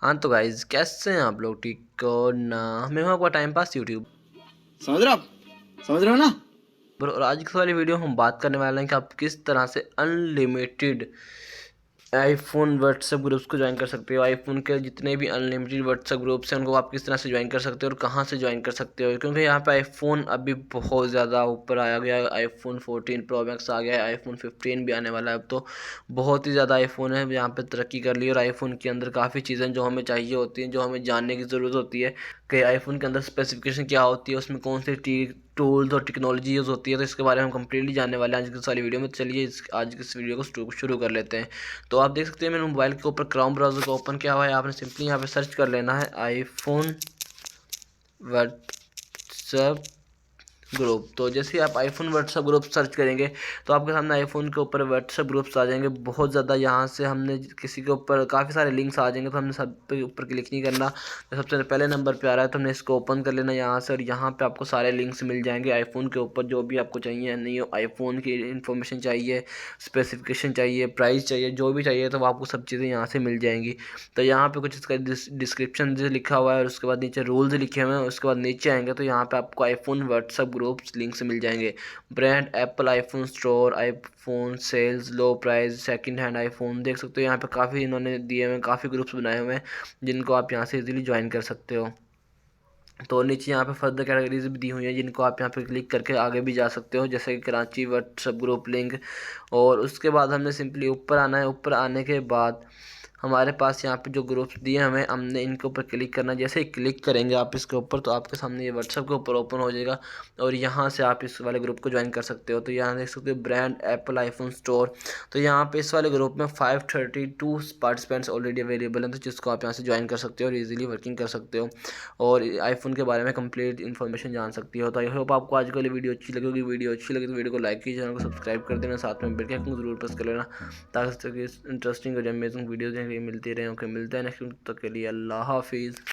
हाँ तो गाइज कैसे हैं आप लोग? ठीक हो ना? मैं हूँ आपका टाइम पास यूट्यूब समझ रहे हो आप? समझ रहे हो ना? और आज की वाली वीडियो हम बात करने वाले हैं कि आप किस तरह से अनलिमिटेड आईफोन व्हाट्सएप ग्रुप्स को ज्वाइन कर सकते हो। आईफोन के जितने भी अनलिमिटेड व्हाट्सएप ग्रुप्स हैं उनको आप किस तरह से ज्वाइन कर सकते हो और कहाँ से ज्वाइन कर सकते हो, क्योंकि यहाँ पे आईफोन अभी बहुत ज़्यादा ऊपर आया गया है। आईफोन 14 प्रो मैक्स आ गया है, आईफोन 15 भी आने वाला है। अब तो बहुत ही ज़्यादा आईफोन है यहाँ पे तरक्की कर ली, और आईफोन के अंदर काफ़ी चीज़ें जो हमें चाहिए होती हैं, जो हमें जानने की ज़रूरत होती है कि आईफोन के अंदर स्पेसिफिकेशन क्या होती है, उसमें कौन सी टूल्स और टेक्नोलॉजी यूज़ होती है। तो इसके बारे में हम कंप्लीटली जानने वाले हैं आज की सारी वीडियो में। चलिए आज की इस वीडियो को शुरू कर लेते हैं। तो आप देख सकते हैं मेरे मोबाइल के ऊपर क्रोम ब्राउज़र को ओपन किया हुआ है। आपने सिंपली यहाँ पे सर्च कर लेना है आईफोन व्हाट्सएप ग्रुप। तो जैसे ही आप आईफोन व्हाट्सएप ग्रुप सर्च करेंगे तो आपके सामने आईफोन के ऊपर व्हाट्सएप ग्रुप्स आ जाएंगे बहुत ज़्यादा। यहाँ से हमने किसी के ऊपर काफ़ी सारे लिंक्स आ जाएंगे, तो हमने सब पे ऊपर क्लिक नहीं करना। तो सबसे पहले नंबर पे आ रहा है तो हमने इसको ओपन कर लेना यहाँ से, और यहाँ पे आपको सारे लिंक्स मिल जाएंगे आईफोन के ऊपर, जो भी आपको चाहिए। नहीं आईफोन की इन्फॉर्मेशन चाहिए, स्पेसिफिकेशन चाहिए, प्राइस चाहिए, जो भी चाहिए, तो वो आपको सब चीज़ें यहाँ से मिल जाएंगी। तो यहाँ पे कुछ इसका डिस्क्रिप्शन लिखा हुआ है, और उसके बाद नीचे रूल्स लिखे हुए हैं। उसके बाद नीचे आएंगे तो यहाँ पे आपको आईफोन व्हाट्सएप ग्रुप्स लिंक से मिल जाएंगे। Brand Apple iPhone store, iPhone sales, low price, second hand iPhone. देख सकते हो यहाँ पे काफ़ी इन्होंने दिए हुए हैं, काफ़ी ग्रुप्स बनाए हुए हैं जिनको आप यहाँ से इजीली ज्वाइन कर सकते हो। तो नीचे यहाँ पे फर्दर कैटेगरीज भी दी हुई हैं जिनको आप यहाँ पे क्लिक करके आगे भी जा सकते हो, जैसे कि कराची व्हाट्सएप ग्रुप लिंक। और उसके बाद हमने सिंपली ऊपर आना है। ऊपर आने के बाद हमारे पास यहाँ पे जो ग्रुप्स दिए हमें, हमने इनके ऊपर क्लिक करना है। जैसे ही क्लिक करेंगे आप इसके ऊपर तो आपके सामने ये व्हाट्सएप के ऊपर ओपन हो जाएगा, और यहाँ से आप इस वाले ग्रुप को ज्वाइन कर सकते हो। तो यहाँ देख सकते हो ब्रांड एप्पल आईफोन स्टोर। तो यहाँ पे इस वाले ग्रुप में 532 पार्टिसिपेंट्स ऑलरेडी अवेलेबल हैं, तो जिसको आप यहाँ से ज्वाइन कर सकते हो और ईजिली वर्किंग कर सकते हो और आईफोन के बारे में कंप्लीट इन्फॉर्मेशन जान सकती हो। तो आई होप आपको आज वाली वीडियो अच्छी लगेगी। वीडियो अच्छी लगी तो वीडियो को लाइक कीजिए, चैनल को सब्सक्राइब कर देना, साथ में बेल के आइकन को जरूर प्रेस कर लेना, ताकि इंटरेस्टिंग और अमेजिंग वीडियोज़ मिलती रहे। ओके, मिलते हैं नेक्स्ट तक के लिए। अल्लाह हाफिज़।